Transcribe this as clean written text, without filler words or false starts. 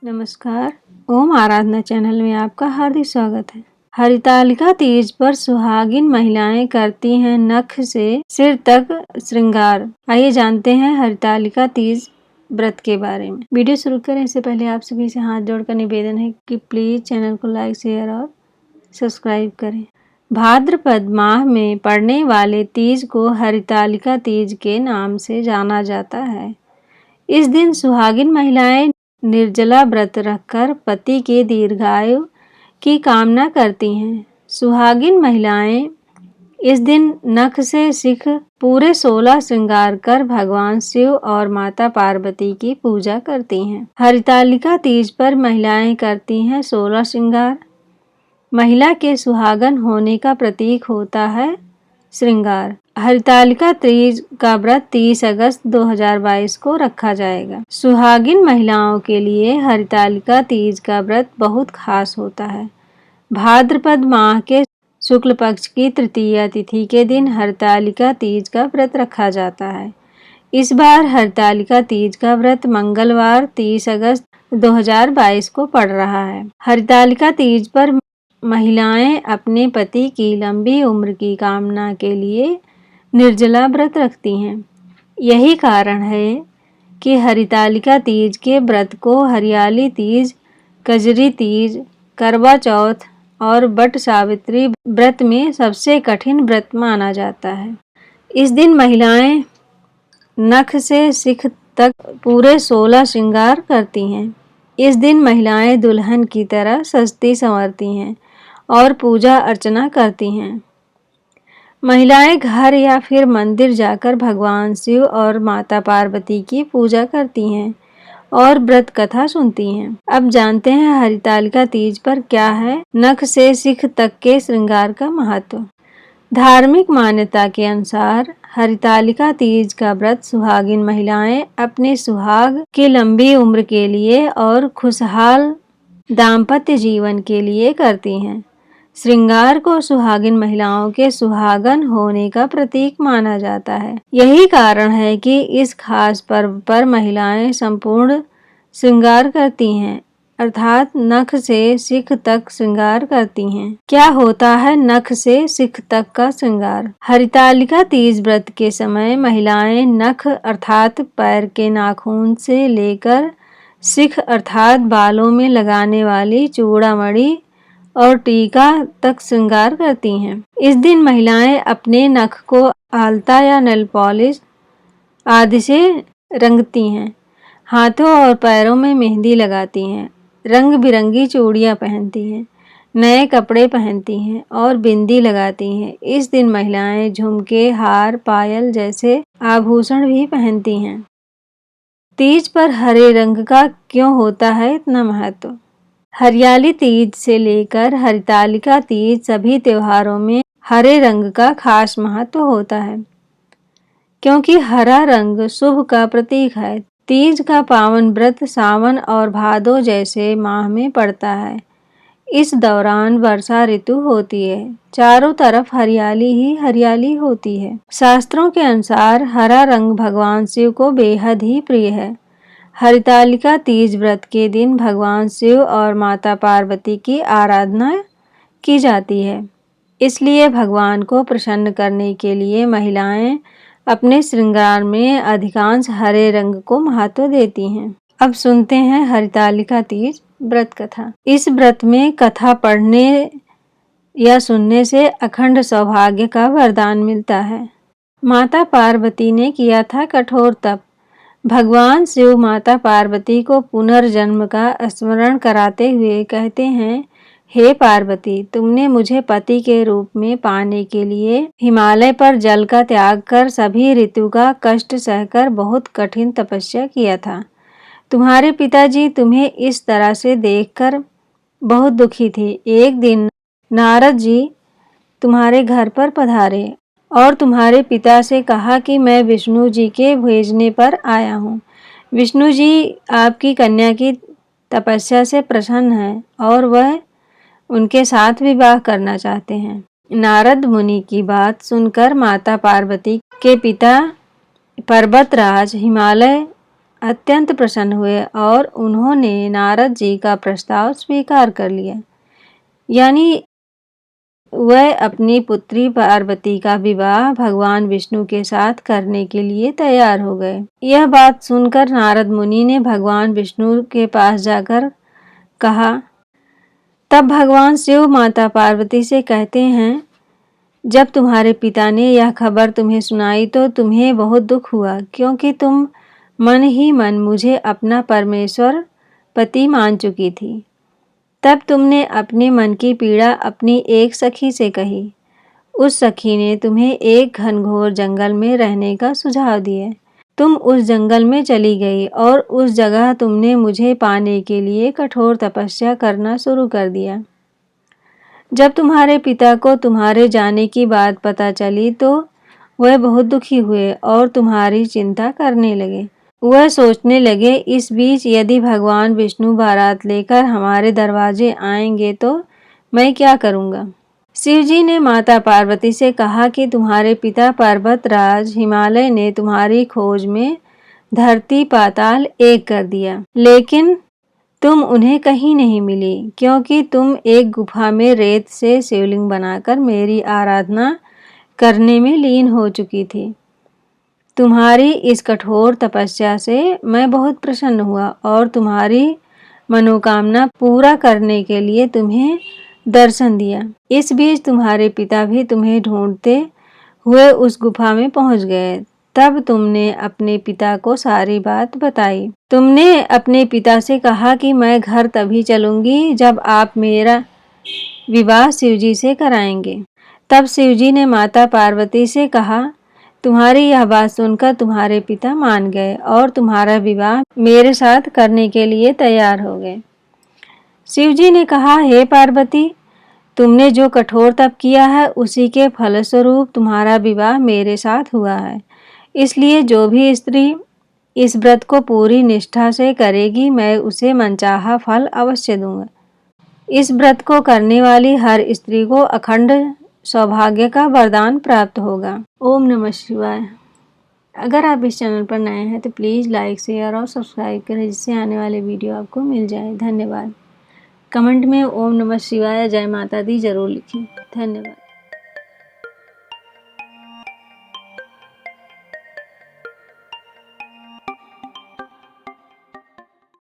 नमस्कार। ओम आराधना चैनल में आपका हार्दिक स्वागत है। हरितालिका तीज पर सुहागिन महिलाएं करती हैं नख से सिर तक श्रृंगार। आइए जानते हैं हरितालिका तीज व्रत के बारे में। वीडियो शुरू करें इससे पहले आप सभी से हाथ जोड़कर निवेदन है कि प्लीज चैनल को लाइक, शेयर और सब्सक्राइब करें। भाद्रपद माह में पड़ने वाले तीज को हरितालिका तीज के नाम से जाना जाता है। इस दिन सुहागिन महिलाएं निर्जला व्रत रखकर पति के दीर्घायु की कामना करती हैं। सुहागिन महिलाएं इस दिन नख से सिख पूरे 16 श्रृंगार कर भगवान शिव और माता पार्वती की पूजा करती हैं। हरितालिका तीज पर महिलाएं करती हैं 16 श्रृंगार। महिला के सुहागन होने का प्रतीक होता है श्रृंगार। हरितालिका तीज का व्रत 30 अगस्त 2022 को रखा जाएगा। सुहागिन महिलाओं के लिए हरितालिका तीज का व्रत बहुत खास होता है। भाद्रपद माह के शुक्ल पक्ष की तृतीया तिथि के दिन हरितालिका तीज का व्रत रखा जाता है। इस बार हरितालिका तीज का व्रत मंगलवार 30 अगस्त 2022 को पड़ रहा है। हरितालिका तीज पर महिलाएं अपने पति की लंबी उम्र की कामना के लिए निर्जला व्रत रखती हैं। यही कारण है कि हरितालिका तीज के व्रत को हरियाली तीज, कजरी तीज, करवा चौथ और बट सावित्री व्रत में सबसे कठिन व्रत माना जाता है। इस दिन महिलाएं नख से सिख तक पूरे 16 श्रृंगार करती हैं। इस दिन महिलाएं दुल्हन की तरह सजती संवरती हैं और पूजा अर्चना करती हैं। महिलाएं घर या फिर मंदिर जाकर भगवान शिव और माता पार्वती की पूजा करती हैं और व्रत कथा सुनती हैं। अब जानते हैं हरितालिका तीज पर क्या है नख से सिख तक के श्रृंगार का महत्व। धार्मिक मान्यता के अनुसार हरितालिका तीज का व्रत सुहागिन महिलाएं अपने सुहाग की लंबी उम्र के लिए और खुशहाल दाम्पत्य जीवन के लिए करती हैं। श्रृंगार को सुहागिन महिलाओं के सुहागन होने का प्रतीक माना जाता है। यही कारण है कि इस खास पर्व पर महिलाएं संपूर्ण श्रृंगार करती हैं, अर्थात नख से सिख तक श्रृंगार करती हैं। क्या होता है नख से सिख तक का श्रृंगार? हरितालिका तीज व्रत के समय महिलाएं नख अर्थात पैर के नाखून से लेकर सिख अर्थात बालों में लगाने वाली चूड़ामणि और टीका तक श्रृंगार करती हैं। इस दिन महिलाएं अपने नख को आलता या नेल पॉलिश आदि से रंगती हैं। हाथों और पैरों में मेहंदी लगाती हैं, रंग बिरंगी चूड़ियां पहनती हैं, नए कपड़े पहनती हैं और बिंदी लगाती हैं। इस दिन महिलाएं झुमके, हार, पायल जैसे आभूषण भी पहनती हैं। तीज पर हरे रंग का क्यों होता है इतना महत्व? हरियाली तीज से लेकर हरितालिका तीज सभी त्योहारों में हरे रंग का खास महत्व होता है, क्योंकि हरा रंग शुभ का प्रतीक है। तीज का पावन व्रत सावन और भादो जैसे माह में पड़ता है। इस दौरान वर्षा ऋतु होती है, चारों तरफ हरियाली ही हरियाली होती है। शास्त्रों के अनुसार हरा रंग भगवान शिव को बेहद ही प्रिय है। हरितालिका तीज व्रत के दिन भगवान शिव और माता पार्वती की आराधना की जाती है। इसलिए भगवान को प्रसन्न करने के लिए महिलाएं अपने श्रृंगार में अधिकांश हरे रंग को महत्व देती हैं। अब सुनते हैं हरितालिका तीज व्रत कथा। इस व्रत में कथा पढ़ने या सुनने से अखंड सौभाग्य का वरदान मिलता है। माता पार्वती ने किया था कठोर तप। भगवान शिव माता पार्वती को पुनर्जन्म का स्मरण कराते हुए कहते हैं, हे पार्वती, तुमने मुझे पति के रूप में पाने के लिए हिमालय पर जल का त्याग कर सभी ऋतु का कष्ट सहकर बहुत कठिन तपस्या किया था। तुम्हारे पिताजी तुम्हें इस तरह से देखकर बहुत दुखी थे। एक दिन नारद जी तुम्हारे घर पर पधारे और तुम्हारे पिता से कहा कि मैं विष्णु जी के भेजने पर आया हूँ। विष्णु जी आपकी कन्या की तपस्या से प्रसन्न हैं और वह उनके साथ विवाह करना चाहते हैं। नारद मुनि की बात सुनकर माता पार्वती के पिता पर्वतराज हिमालय अत्यंत प्रसन्न हुए और उन्होंने नारद जी का प्रस्ताव स्वीकार कर लिया। यानी वह अपनी पुत्री पार्वती का विवाह भगवान विष्णु के साथ करने के लिए तैयार हो गए। यह बात सुनकर नारद मुनि ने भगवान विष्णु के पास जाकर कहा। तब भगवान शिव माता पार्वती से कहते हैं, जब तुम्हारे पिता ने यह खबर तुम्हें सुनाई तो तुम्हें बहुत दुख हुआ, क्योंकि तुम मन ही मन मुझे अपना परमेश्वर पति मान चुकी थी। तब तुमने अपने मन की पीड़ा अपनी एक सखी से कही। उस सखी ने तुम्हें एक घनघोर जंगल में रहने का सुझाव दिया। तुम उस जंगल में चली गई और उस जगह तुमने मुझे पाने के लिए कठोर तपस्या करना शुरू कर दिया। जब तुम्हारे पिता को तुम्हारे जाने की बात पता चली तो वह बहुत दुखी हुए और तुम्हारी चिंता करने लगे। वह सोचने लगे, इस बीच यदि भगवान विष्णु बारात लेकर हमारे दरवाजे आएंगे तो मैं क्या करूँगा। शिव जी ने माता पार्वती से कहा कि तुम्हारे पिता पर्वतराज हिमालय ने तुम्हारी खोज में धरती पाताल एक कर दिया, लेकिन तुम उन्हें कहीं नहीं मिली, क्योंकि तुम एक गुफा में रेत से शिवलिंग बनाकर मेरी आराधना करने में लीन हो चुकी थी। तुम्हारी इस कठोर तपस्या से मैं बहुत प्रसन्न हुआ और तुम्हारी मनोकामना पूरा करने के लिए तुम्हें दर्शन दिया। इस बीच तुम्हारे पिता भी तुम्हें ढूंढते हुए उस गुफा में पहुंच गए। तब तुमने अपने पिता को सारी बात बताई। तुमने अपने पिता से कहा कि मैं घर तभी चलूंगी जब आप मेरा विवाह शिवजी से कराएंगे। तब शिवजी ने माता पार्वती से कहा, तुम्हारी यह बात सुनकर तुम्हारे पिता मान गए और तुम्हारा विवाह मेरे साथ करने के लिए तैयार हो गए। शिवजी ने कहा, हे पार्वती, तुमने जो कठोर तप किया है उसी के फलस्वरूप तुम्हारा विवाह मेरे साथ हुआ है। इसलिए जो भी स्त्री इस व्रत को पूरी निष्ठा से करेगी मैं उसे मनचाहा फल अवश्य दूंगा। इस व्रत को करने वाली हर स्त्री को अखंड सौभाग्य का वरदान प्राप्त होगा। ओम नमः शिवाय। अगर आप इस चैनल पर नए हैं तो प्लीज़ लाइक, शेयर और सब्सक्राइब करें, जिससे आने वाले वीडियो आपको मिल जाए। धन्यवाद। कमेंट में ओम नमः शिवाय जय माता दी जरूर लिखें। धन्यवाद।